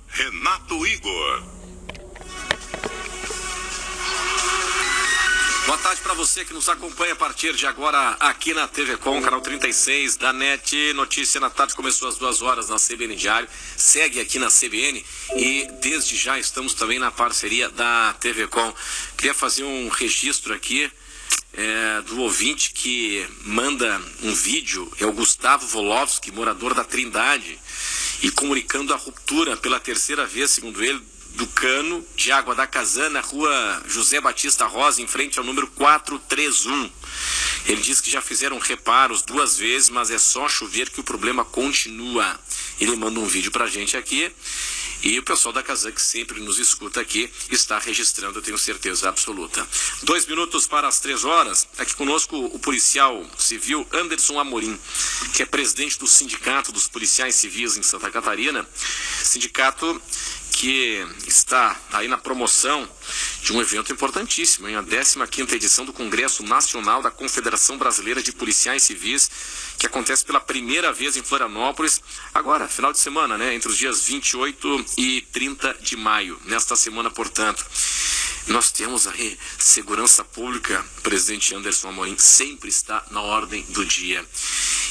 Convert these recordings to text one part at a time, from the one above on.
Renato Igor. Boa tarde para você que nos acompanha a partir de agora aqui na TV Com, canal 36 da NET. Notícia na tarde começou às 2 horas na CBN Diário, segue aqui na CBN e desde já estamos também na parceria da TV Com. Queria fazer um registro aqui do ouvinte que manda um vídeo, é o Gustavo Volovski, morador da Trindade, e comunicando a ruptura pela terceira vez, segundo ele, do cano de água da Casana, rua José Batista Rosa, em frente ao número 431. Ele diz que já fizeram reparos 2 vezes, mas é só chover que o problema continua. Ele manda um vídeo pra gente aqui e o pessoal da Casan, que sempre nos escuta aqui, está registrando, eu tenho certeza absoluta. 2 minutos para as 3 horas. Aqui conosco o policial civil Anderson Amorim, que é presidente do Sindicato dos Policiais Civis em Santa Catarina. Sindicato que está aí na promoção de um evento importantíssimo, a 15ª edição do Congresso Nacional da Confederação Brasileira de Policiais Civis, que acontece pela primeira vez em Florianópolis, agora, final de semana, né, entre os dias 28 e 30 de maio, nesta semana, portanto. Nós temos aí segurança pública, o presidente Anderson Amorim sempre está na ordem do dia.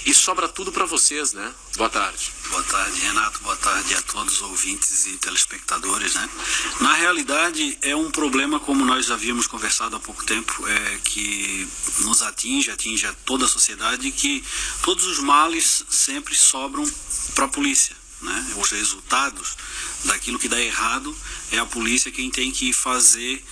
E sobra tudo para vocês, né? Boa tarde. Boa tarde, Renato. Boa tarde a todos os ouvintes e telespectadores, né? Na realidade, é um problema, como nós já havíamos conversado há pouco tempo, que nos atinge a toda a sociedade, que todos os males sempre sobram para a polícia, né? Os resultados daquilo que dá errado é a polícia quem tem que fazer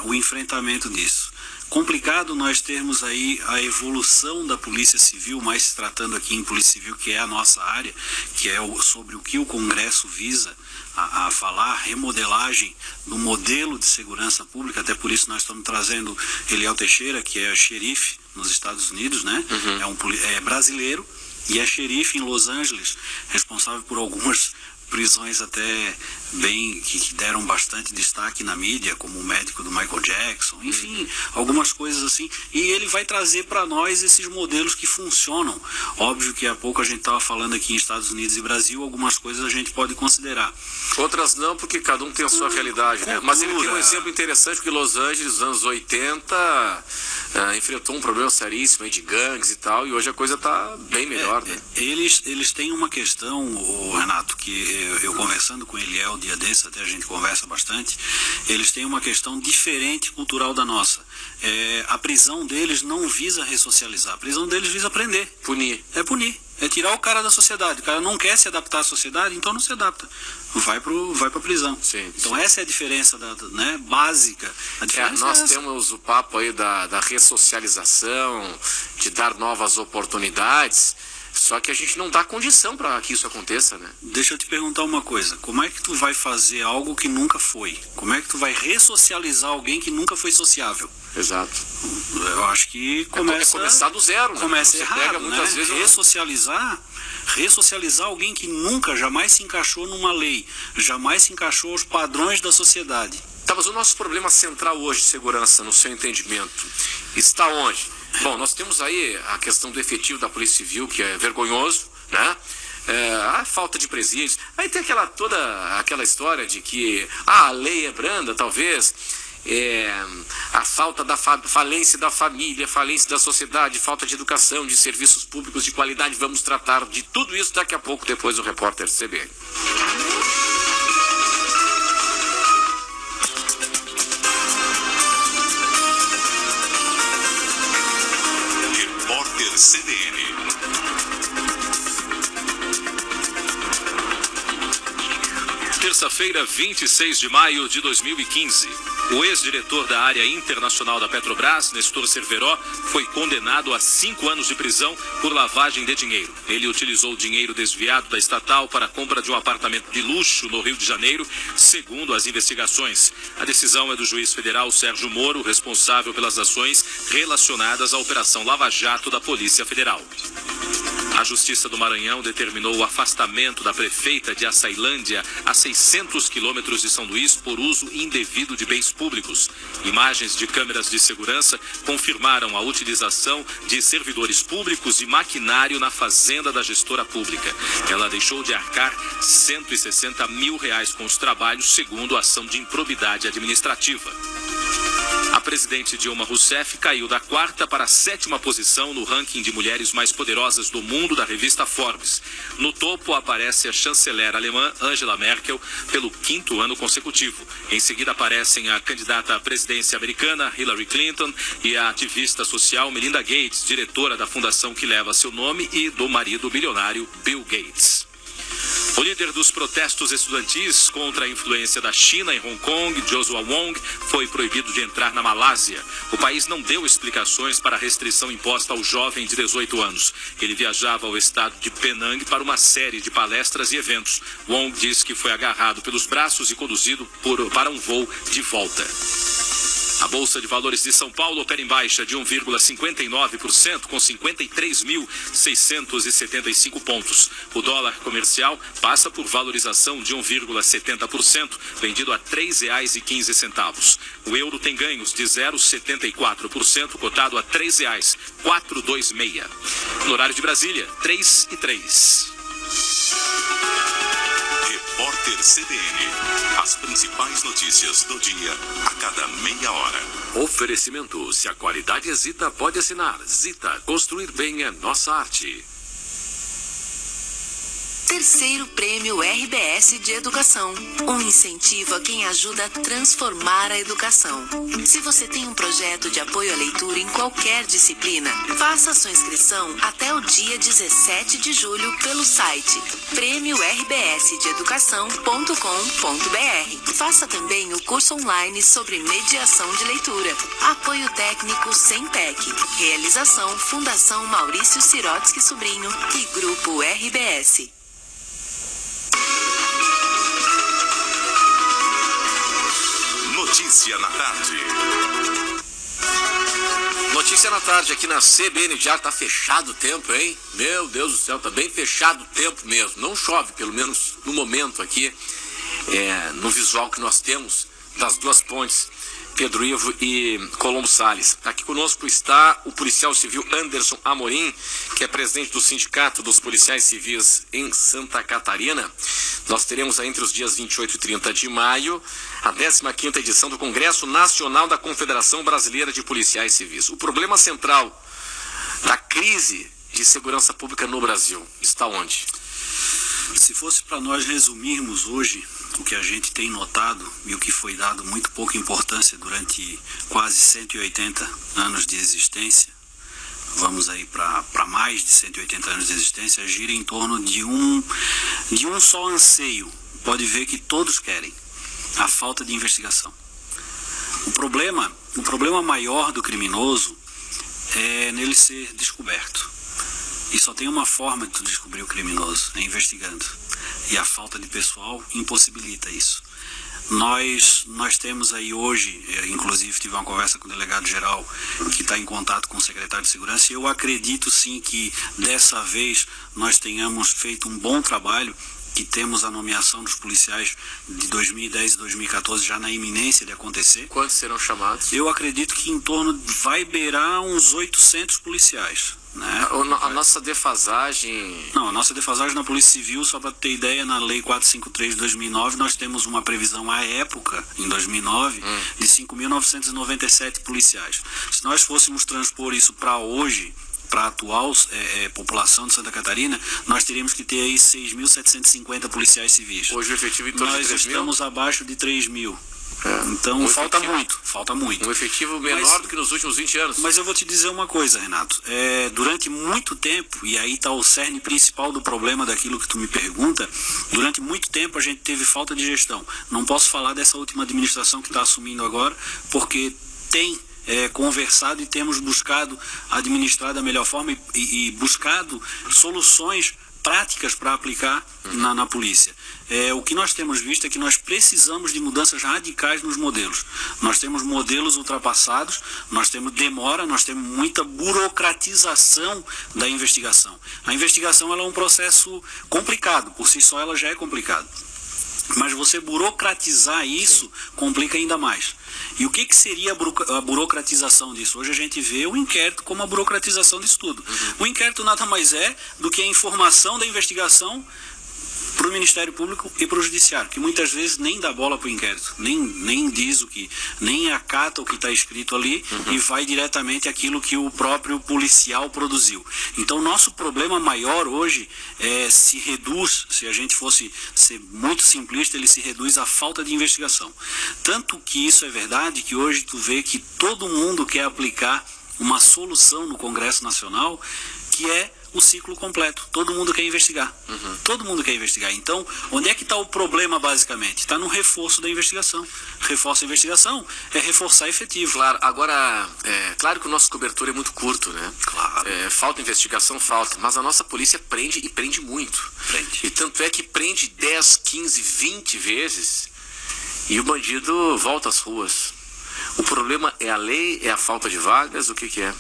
o enfrentamento disso. Complicado nós termos aí a evolução da Polícia Civil, mais se tratando aqui em Polícia Civil, que é a nossa área, que é sobre o que o Congresso visa a falar, remodelagem do modelo de segurança pública. Até por isso nós estamos trazendo Eliel Teixeira, que é xerife nos Estados Unidos, né? É brasileiro e é xerife em Los Angeles, responsável por algumas prisões até bem que deram bastante destaque na mídia, como o médico do Michael Jackson, enfim, algumas coisas assim. E ele vai trazer para nós esses modelos que funcionam. Óbvio que há pouco a gente estava falando aqui em Estados Unidos e Brasil, algumas coisas a gente pode considerar. Outras não, porque cada um tem a sua realidade, né? Mas ele tem um exemplo interessante, porque Los Angeles, nos anos 80, enfrentou um problema seríssimo aí de gangues e tal, e hoje a coisa está bem melhor, né? Eles têm uma questão, Renato, que eu conversando com ele o dia desse, até a gente conversa bastante, eles têm uma questão diferente cultural da nossa. A prisão deles não visa ressocializar, a prisão deles visa prender. Punir. É punir. É tirar o cara da sociedade. O cara não quer se adaptar à sociedade, então não se adapta. Vai para prisão. Sim, então sim. Essa é a diferença básica. A diferença nós temos o papo aí da ressocialização, de dar novas oportunidades. Só que a gente não dá condição para que isso aconteça, né? Deixa eu te perguntar uma coisa. Como é que tu vai fazer algo que nunca foi? Como é que tu vai ressocializar alguém que nunca foi sociável? Exato. Eu acho que começa... É começar do zero, né? Começa Você errado, pega muitas vezes... Ressocializar alguém que nunca, jamais se encaixou numa lei, jamais se encaixou aos padrões da sociedade. Tá, mas o nosso problema central hoje de segurança, no seu entendimento, está onde? Bom, nós temos aí a questão do efetivo da Polícia Civil, que é vergonhoso, né? A falta de presídios. Aí tem toda aquela história de que a lei é branda, talvez, a falta da falência da família, falência da sociedade, falta de educação, de serviços públicos de qualidade. Vamos tratar de tudo isso daqui a pouco, depois do repórter CBN. CBN. Terça-feira, 26 de maio de 2015. O ex-diretor da área internacional da Petrobras, Nestor Cerveró, foi condenado a 5 anos de prisão por lavagem de dinheiro. Ele utilizou o dinheiro desviado da estatal para a compra de um apartamento de luxo no Rio de Janeiro, segundo as investigações. A decisão é do juiz federal Sérgio Moro, responsável pelas ações relacionadas à Operação Lava Jato da Polícia Federal. A Justiça do Maranhão determinou o afastamento da prefeita de Açailândia, a 600 quilômetros de São Luís, por uso indevido de bens públicos. Imagens de câmeras de segurança confirmaram a utilização de servidores públicos e maquinário na fazenda da gestora pública. Ela deixou de arcar R$160 mil com os trabalhos, segundo a ação de improbidade administrativa. A presidente Dilma Rousseff caiu da 4ª para a 7ª posição no ranking de mulheres mais poderosas do mundo da revista Forbes. No topo aparece a chanceler alemã Angela Merkel pelo 5º ano consecutivo. Em seguida aparecem a candidata à presidência americana Hillary Clinton e a ativista social Melinda Gates, diretora da fundação que leva seu nome, e do marido bilionário Bill Gates. O líder dos protestos estudantis contra a influência da China em Hong Kong, Joshua Wong, foi proibido de entrar na Malásia. O país não deu explicações para a restrição imposta ao jovem de 18 anos. Ele viajava ao estado de Penang para uma série de palestras e eventos. Wong diz que foi agarrado pelos braços e conduzido para um voo de volta. A Bolsa de Valores de São Paulo opera em baixa de 1,59%, com 53.675 pontos. O dólar comercial passa por valorização de 1,70%, vendido a R$ 3,15. O euro tem ganhos de 0,74%, cotado a R$ 3,426. No horário de Brasília, 3:03. Repórter CBN. As principais notícias do dia a cada meia hora. Oferecimento: se a qualidade é Zita, pode assinar. Zita, construir bem é nossa arte. Terceiro Prêmio RBS de Educação. Um incentivo a quem ajuda a transformar a educação. Se você tem um projeto de apoio à leitura em qualquer disciplina, faça sua inscrição até o dia 17 de julho pelo site prêmiorbsdeeducação.com.br. Faça também o curso online sobre mediação de leitura. Apoio técnico SEMPEC. Realização Fundação Maurício Sirotsky Sobrinho e Grupo RBS. Notícia na tarde. Notícia na tarde aqui na CBN Diário. Tá fechado o tempo, hein? Meu Deus do céu, tá bem fechado o tempo mesmo. Não chove, pelo menos no momento aqui, no visual que nós temos das duas pontes, Pedro Ivo e Colombo Salles. Aqui conosco está o policial civil Anderson Amorim, que é presidente do Sindicato dos Policiais Civis em Santa Catarina. Nós teremos aí entre os dias 28 e 30 de maio a 15ª edição do Congresso Nacional da Confederação Brasileira de Policiais Civis. O problema central da crise de segurança pública no Brasil está onde? Se fosse para nós resumirmos hoje o que a gente tem notado e o que foi dado muito pouca importância durante quase 180 anos de existência, vamos aí para mais de 180 anos de existência, gira em torno de um só anseio. Pode ver que todos querem: a falta de investigação. O problema maior do criminoso é nele ser descoberto. E só tem uma forma de tu descobrir o criminoso: é investigando. E a falta de pessoal impossibilita isso. Nós temos aí hoje, inclusive tive uma conversa com o delegado-geral que está em contato com o secretário de Segurança, e eu acredito sim que dessa vez nós tenhamos feito um bom trabalho, que temos a nomeação dos policiais de 2010 e 2014 já na iminência de acontecer. Quantos serão chamados? Eu acredito que em torno, vai beirar uns 800 policiais. Né? A nossa defasagem... Não, a nossa defasagem na Polícia Civil, só para ter ideia, na Lei 453 de 2009, nós temos uma previsão à época, em 2009, de 5.997 policiais. Se nós fôssemos transpor isso para hoje, para a atual população de Santa Catarina, nós teríamos que ter aí 6.750 policiais civis. Hoje o efetivo em torno de 3.000? Nós estamos abaixo de 3.000. Então falta muito. Um efetivo menor do que nos últimos 20 anos. Mas eu vou te dizer uma coisa, Renato. Durante muito tempo, e aí está o cerne principal do problema daquilo que tu me pergunta, durante muito tempo a gente teve falta de gestão. Não posso falar dessa última administração que está assumindo agora, porque tem conversado e temos buscado administrar da melhor forma e buscado soluções práticas para aplicar na polícia. o que nós temos visto é que nós precisamos de mudanças radicais nos modelos. Nós temos modelos ultrapassados, nós temos demora, nós temos muita burocratização da investigação. A investigação ela é um processo complicado, por si só ela já é complicado. Mas você burocratizar isso complica ainda mais. E o que seria a burocratização disso? Hoje a gente vê o inquérito como a burocratização disso tudo. O inquérito nada mais é do que a informação da investigação para o Ministério Público e para o Judiciário, que muitas vezes nem dá bola para o inquérito, nem diz o que, nem acata o que está escrito ali e vai diretamente àquilo que o próprio policial produziu. Então, nosso problema maior hoje se reduz, se a gente fosse ser muito simplista, ele se reduz à falta de investigação. Tanto que isso é verdade que hoje tu vê que todo mundo quer aplicar uma solução no Congresso Nacional, que é o ciclo completo. Todo mundo quer investigar. Todo mundo quer investigar. Então, onde é que está o problema, basicamente? Está no reforço da investigação. Reforço da investigação é reforçar efetivo. Claro, agora, claro que o nosso cobertor é muito curto, né? Claro. Falta investigação, falta. Mas a nossa polícia prende e prende muito. Prende. E tanto é que prende 10, 15, 20 vezes e o bandido volta às ruas. O problema é a lei, é a falta de vagas, o que é?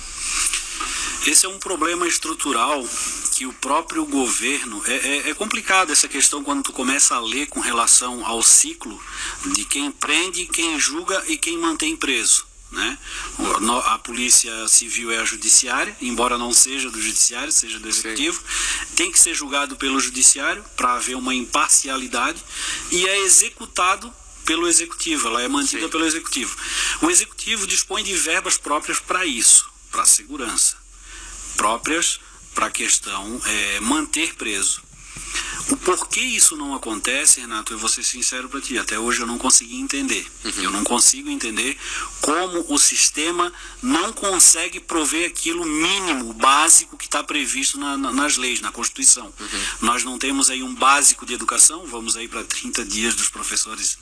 Esse é um problema estrutural que o próprio governo... É complicado essa questão quando tu começa a ler com relação ao ciclo de quem prende, quem julga e quem mantém preso, né? A polícia civil é a judiciária, embora não seja do judiciário, seja do executivo. Sim. Tem que ser julgado pelo judiciário para haver uma imparcialidade e é executado pelo executivo, ela é mantida pelo executivo. O executivo dispõe de verbas próprias para isso, para a segurança, próprias para a questão manter preso. O porquê isso não acontece, Renato, eu vou ser sincero para ti, até hoje eu não consegui entender. Eu não consigo entender como o sistema não consegue prover aquilo mínimo, básico que está previsto nas leis, na Constituição. Nós não temos aí um básico de educação, vamos aí para 30 dias dos professores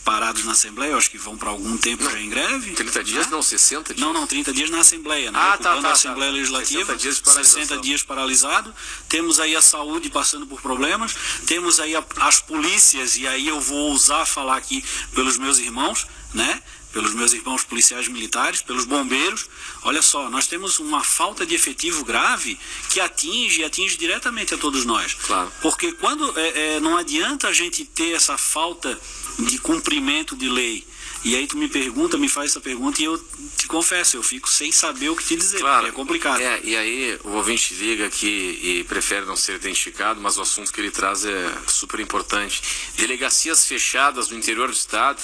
parados na Assembleia, eu acho que vão para algum tempo já em greve. 30 dias, não, 60 dias. Não, 30 dias na Assembleia, né? Ocupando a Assembleia Legislativa, 60 dias paralisado. Temos aí a saúde passando por problemas, temos aí as polícias, e aí eu vou ousar falar aqui pelos meus irmãos, né? Pelos meus irmãos policiais militares, pelos bombeiros. Olha só, nós temos uma falta de efetivo grave que atinge diretamente a todos nós. Claro. Porque quando não adianta a gente ter essa falta de cumprimento de lei. E aí tu me faz essa pergunta e eu te confesso, eu fico sem saber o que te dizer, claro, porque é complicado. E aí o ouvinte liga aqui e prefere não ser identificado, mas o assunto que ele traz é super importante. Delegacias fechadas no interior do estado,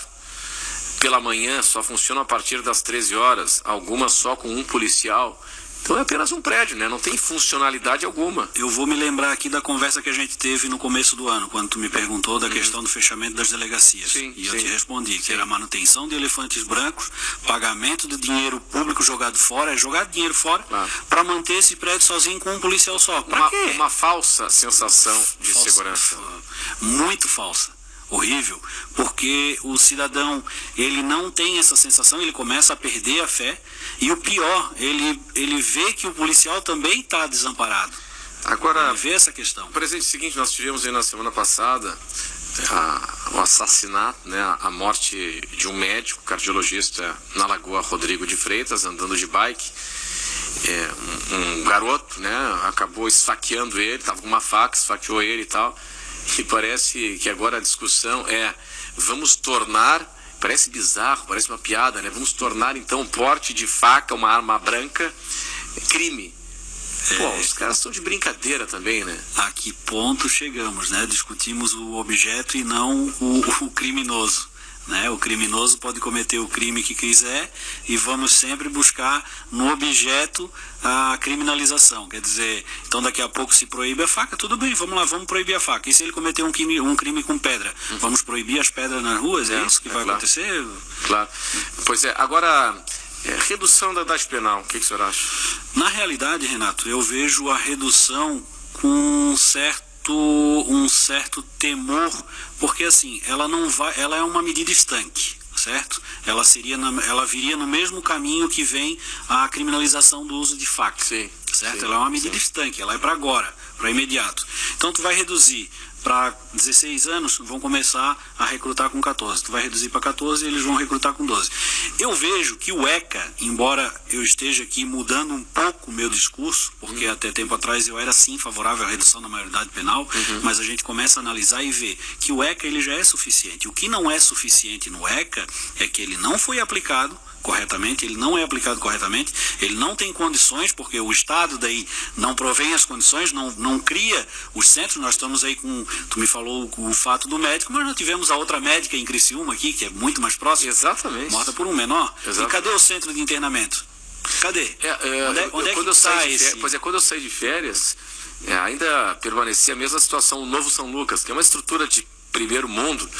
pela manhã, só funcionam a partir das 13 horas, algumas só com um policial. Então é apenas um prédio, né? Não tem funcionalidade alguma. Eu vou me lembrar aqui da conversa que a gente teve no começo do ano, quando tu me perguntou da questão do fechamento das delegacias. Sim, e eu te respondi que era manutenção de elefantes brancos, pagamento de dinheiro público jogado fora, jogar dinheiro fora, para manter esse prédio sozinho com um policial só. Pra quê? Uma falsa sensação de segurança. Muito falsa. Horrível, porque o cidadão, ele não tem essa sensação, ele começa a perder a fé, e o pior, ele vê que o policial também está desamparado. Agora, ele vê essa questão. O presente seguinte, nós tivemos aí na semana passada o assassinato, né, a morte de um médico cardiologista na Lagoa Rodrigo de Freitas, andando de bike. Um garoto, né, acabou esfaqueando ele, estava com uma faca, esfaqueou ele e tal. E parece que agora a discussão vamos tornar, parece bizarro, parece uma piada, né? Vamos tornar então porte de faca, uma arma branca, crime. Pô, os caras estão de brincadeira também, né? A que ponto chegamos, né? Discutimos o objeto e não o criminoso. Né? O criminoso pode cometer o crime que quiser e vamos sempre buscar no objeto a criminalização. Quer dizer, então daqui a pouco se proíbe a faca, tudo bem, vamos lá, vamos proibir a faca. E se ele cometer um crime com pedra? Vamos proibir as pedras nas ruas? É isso que vai acontecer? Claro. Pois é, agora, redução da idade penal, o que o senhor acha? Na realidade, Renato, eu vejo a redução com um certo temor, porque assim, ela é uma medida estanque, certo? Ela viria no mesmo caminho que vem a criminalização do uso de faca, certo? Ela é uma medida estanque, ela é para agora, para imediato. Então tu vai reduzir para 16 anos, vão começar a recrutar com 14. Tu vai reduzir para 14 e eles vão recrutar com 12. Eu vejo que o ECA, embora eu esteja aqui mudando um pouco o meu discurso, porque até tempo atrás eu era sim favorável à redução da maioridade penal, mas a gente começa a analisar e ver que o ECA ele já é suficiente. O que não é suficiente no ECA é que ele não foi aplicado corretamente, ele não é aplicado corretamente, ele não tem condições, porque o Estado daí não provém as condições, não cria os centros. Nós estamos aí com, tu me falou o fato do médico, mas nós tivemos a outra médica em Criciúma aqui, que é muito mais próxima, exatamente, morta por um menor. Exatamente. E cadê o centro de internamento? Cadê? Onde é que está esse? Pois é, quando eu saí de férias, ainda permanecia a mesma situação, o Novo São Lucas, que é uma estrutura de primeiro mundo,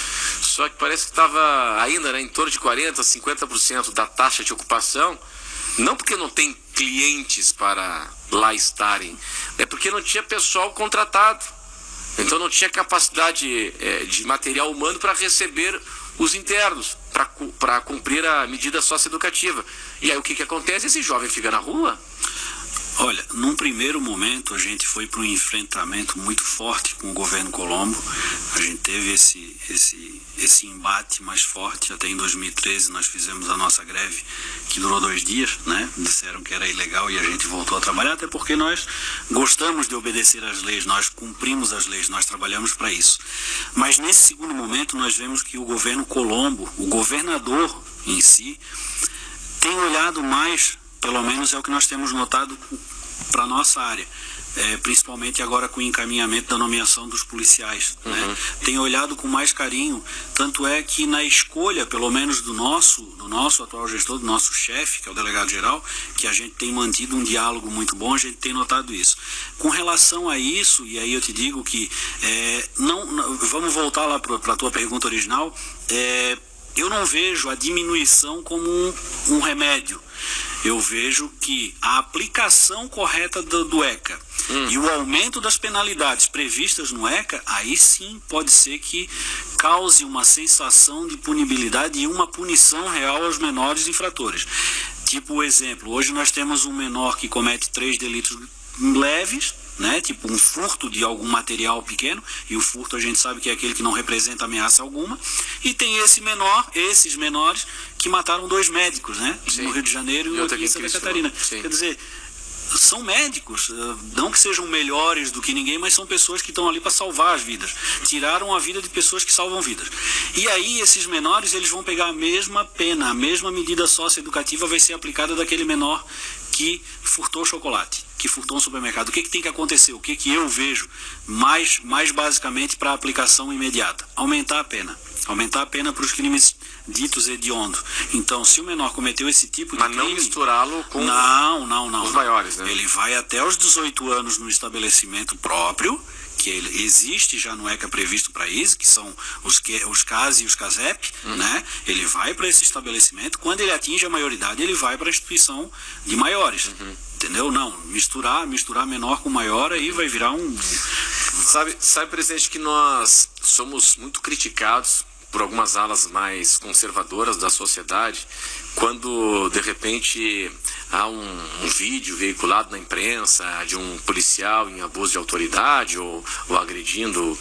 só que parece que estava ainda, né, em torno de 40%, 50% da taxa de ocupação, não porque não tem clientes para lá estarem, é porque não tinha pessoal contratado, então não tinha capacidade de material humano para receber os internos, para cumprir a medida socioeducativa. E aí o que acontece? Esse jovem fica na rua. Olha, num primeiro momento a gente foi para um enfrentamento muito forte com o governo Colombo. A gente teve esse embate mais forte. Até em 2013 nós fizemos a nossa greve, que durou 2 dias, né? Disseram que era ilegal e a gente voltou a trabalhar, até porque nós gostamos de obedecer às leis, nós cumprimos as leis, nós trabalhamos para isso. Mas nesse segundo momento nós vemos que o governo Colombo, o governador em si, tem olhado mais, pelo menos é o que nós temos notado para a nossa área, principalmente agora com o encaminhamento da nomeação dos policiais, né? Tem olhado com mais carinho, tanto é que na escolha, pelo menos do nosso atual gestor, do nosso chefe, que é o delegado-geral, que a gente tem mantido um diálogo muito bom, a gente tem notado isso. Com relação a isso, e aí eu te digo que, vamos voltar lá para a tua pergunta original, eu não vejo a diminuição como um remédio. Eu vejo que a aplicação correta do ECA e o aumento das penalidades previstas no ECA, aí sim pode ser que cause uma sensação de punibilidade e uma punição real aos menores infratores. Tipo o exemplo, hoje nós temos um menor que comete 3 delitos leves, né? Tipo um furto de algum material pequeno, e o furto a gente sabe que é aquele que não representa ameaça alguma, e tem esses menores que mataram 2 médicos, né? Sim. No Rio de Janeiro e aqui em Santa Catarina. Sim. Quer dizer, são médicos, não que sejam melhores do que ninguém, mas são pessoas que estão ali para salvar as vidas, tiraram a vida de pessoas que salvam vidas. E aí esses menores, eles vão pegar a mesma pena, a mesma medida socioeducativa vai ser aplicada daquele menor que furtou chocolate, que furtou um supermercado. O que tem que acontecer? O que eu vejo mais basicamente para aplicação imediata? Aumentar a pena para os crimes ditos hediondos. Então, se o menor cometeu esse tipo de crime... Mas não misturá-lo com os maiores, né? Ele vai até os 18 anos no estabelecimento próprio, que existe já no ECA previsto para isso, que são os CAS e os CASEP, né? Ele vai para esse estabelecimento, quando ele atinge a maioridade, ele vai para a instituição de maiores. Entendeu? Não, misturar menor com maior, aí vai virar um... Sabe, presidente, que nós somos muito criticados por algumas alas mais conservadoras da sociedade, quando de repente há um vídeo veiculado na imprensa de um policial em abuso de autoridade ou agredindo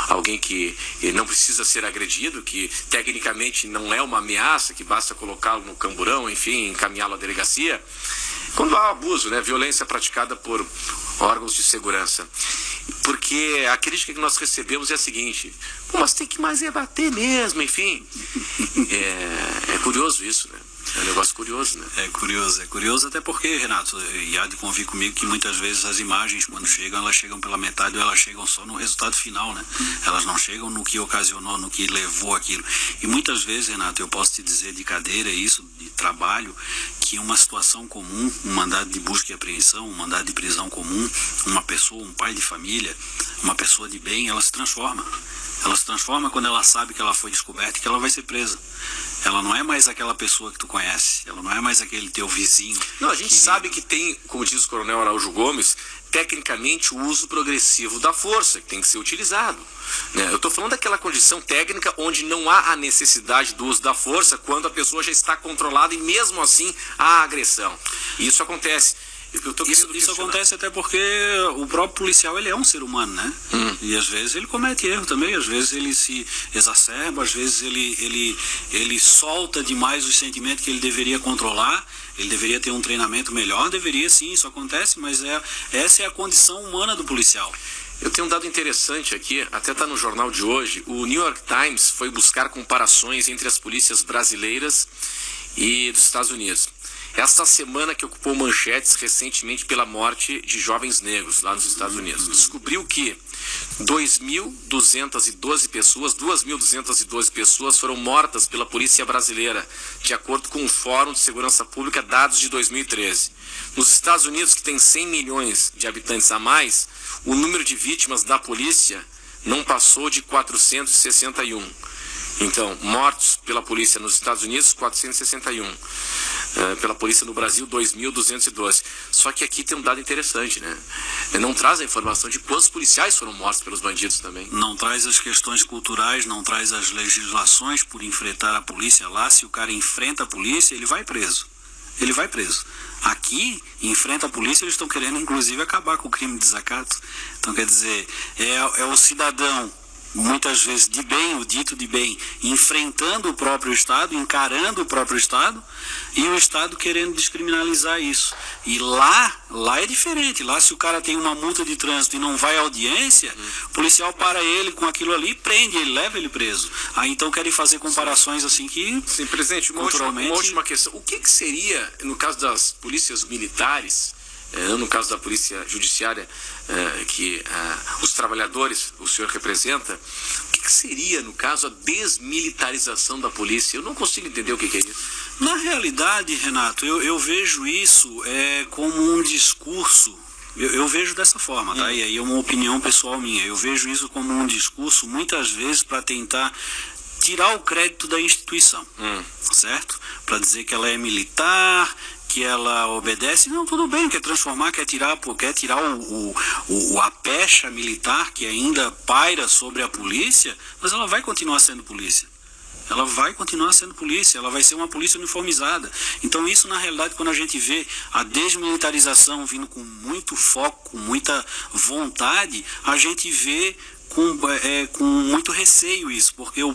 alguém que não precisa ser agredido, que tecnicamente não é uma ameaça, que basta colocá-lo no camburão, enfim, encaminhá-lo à delegacia. Quando há abuso, né, violência praticada por órgãos de segurança. Porque a crítica que nós recebemos é a seguinte: mas tem que mais bater mesmo, enfim. É curioso isso, né? É um negócio curioso, né? É curioso até porque, Renato, e há de convir comigo que muitas vezes as imagens, quando chegam, elas chegam pela metade ou elas chegam só no resultado final, né? Elas não chegam no que ocasionou, no que levou aquilo. E muitas vezes, Renato, eu posso te dizer de cadeira isso, de trabalho, que uma situação comum, um mandado de busca e apreensão, um mandado de prisão comum, uma pessoa, um pai de família, uma pessoa de bem, ela se transforma. Ela se transforma quando ela sabe que ela foi descoberta e que ela vai ser presa. Ela não é mais aquela pessoa que tu conhece, ela não é mais aquele teu vizinho. Não, a gente sabe que tem, como diz o coronel Araújo Gomes, tecnicamente o uso progressivo da força, que tem que ser utilizado, né? Eu estou falando daquela condição técnica onde não há a necessidade do uso da força quando a pessoa já está controlada e mesmo assim há agressão. E isso acontece. Isso acontece até porque o próprio policial, ele é um ser humano, né? E às vezes ele comete erro também, às vezes ele se exacerba, às vezes ele solta demais os sentimentos que ele deveria controlar, ele deveria ter um treinamento melhor, deveria sim, isso acontece, mas essa é a condição humana do policial. Eu tenho um dado interessante aqui, até está no jornal de hoje. O New York Times foi buscar comparações entre as polícias brasileiras e dos Estados Unidos. Esta semana que ocupou manchetes recentemente pela morte de jovens negros lá nos Estados Unidos. Descobriu que 2.212 pessoas foram mortas pela polícia brasileira, de acordo com o Fórum de Segurança Pública, dados de 2013. Nos Estados Unidos, que tem 100 milhões de habitantes a mais, o número de vítimas da polícia não passou de 461. Então, mortos pela polícia nos Estados Unidos, 461. Pela polícia no Brasil, 2.212. Só que aqui tem um dado interessante, né? Não traz a informação de quantos policiais foram mortos pelos bandidos também. Não traz as questões culturais, não traz as legislações por enfrentar a polícia lá. Se o cara enfrenta a polícia, ele vai preso. Ele vai preso. Aqui, enfrenta a polícia, eles estão querendo, inclusive, acabar com o crime de desacato. Então, quer dizer, é o cidadão, muitas vezes de bem, o dito de bem, enfrentando o próprio Estado, encarando o próprio Estado, e o Estado querendo descriminalizar isso. E lá é diferente. Lá, se o cara tem uma multa de trânsito e não vai à audiência, o policial para ele com aquilo ali, prende ele, leva ele preso. Aí então querem fazer comparações assim que... Sim, presidente, uma última questão. O que seria, no caso das polícias militares, no caso da polícia judiciária, que os trabalhadores o senhor representa, o que seria, no caso, a desmilitarização da polícia? Eu não consigo entender o que é isso. Na realidade, Renato, eu vejo isso como um discurso, eu vejo dessa forma, tá? E aí é uma opinião pessoal minha. Eu vejo isso como um discurso, muitas vezes, para tentar tirar o crédito da instituição, certo? Para dizer que ela é militar, que ela obedece. Não, tudo bem, quer transformar, quer tirar a pecha militar que ainda paira sobre a polícia, mas ela vai continuar sendo polícia. Ela vai continuar sendo polícia, ela vai ser uma polícia uniformizada. Então isso, na realidade, quando a gente vê a desmilitarização vindo com muito foco, com muita vontade, a gente vê com muito receio isso, porque o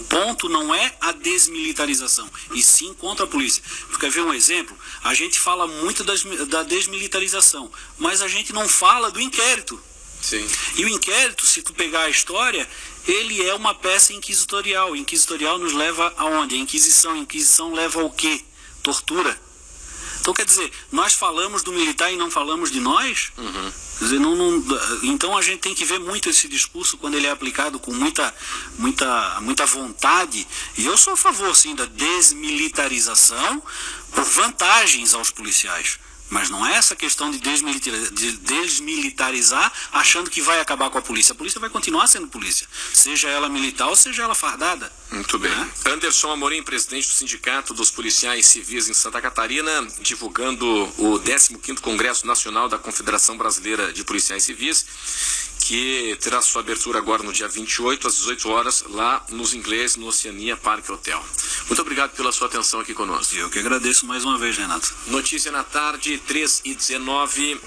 ponto não é a desmilitarização, e sim contra a polícia. Quer ver um exemplo? A gente fala muito da desmilitarização, mas a gente não fala do inquérito. Sim. E o inquérito, se tu pegar a história, ele é uma peça inquisitorial. O inquisitorial nos leva aonde? A Inquisição. A Inquisição leva ao quê? Tortura. Então, quer dizer, nós falamos do militar e não falamos de nós? Quer dizer, então a gente tem que ver muito esse discurso quando ele é aplicado com muita vontade. E eu sou a favor, sim, da desmilitarização por vantagens aos policiais. Mas não é essa questão de desmilitarizar achando que vai acabar com a polícia. A polícia vai continuar sendo polícia, seja ela militar ou seja ela fardada. Muito bem. Anderson Amorim, presidente do Sindicato dos Policiais Civis em Santa Catarina, divulgando o 15º Congresso Nacional da Confederação Brasileira de Policiais Civis, que terá sua abertura agora no dia 28, às 18 horas, lá nos Ingleses, no Oceania Parque Hotel. Muito obrigado pela sua atenção aqui conosco. Eu que agradeço mais uma vez, Renato. Notícia na tarde, 3h19.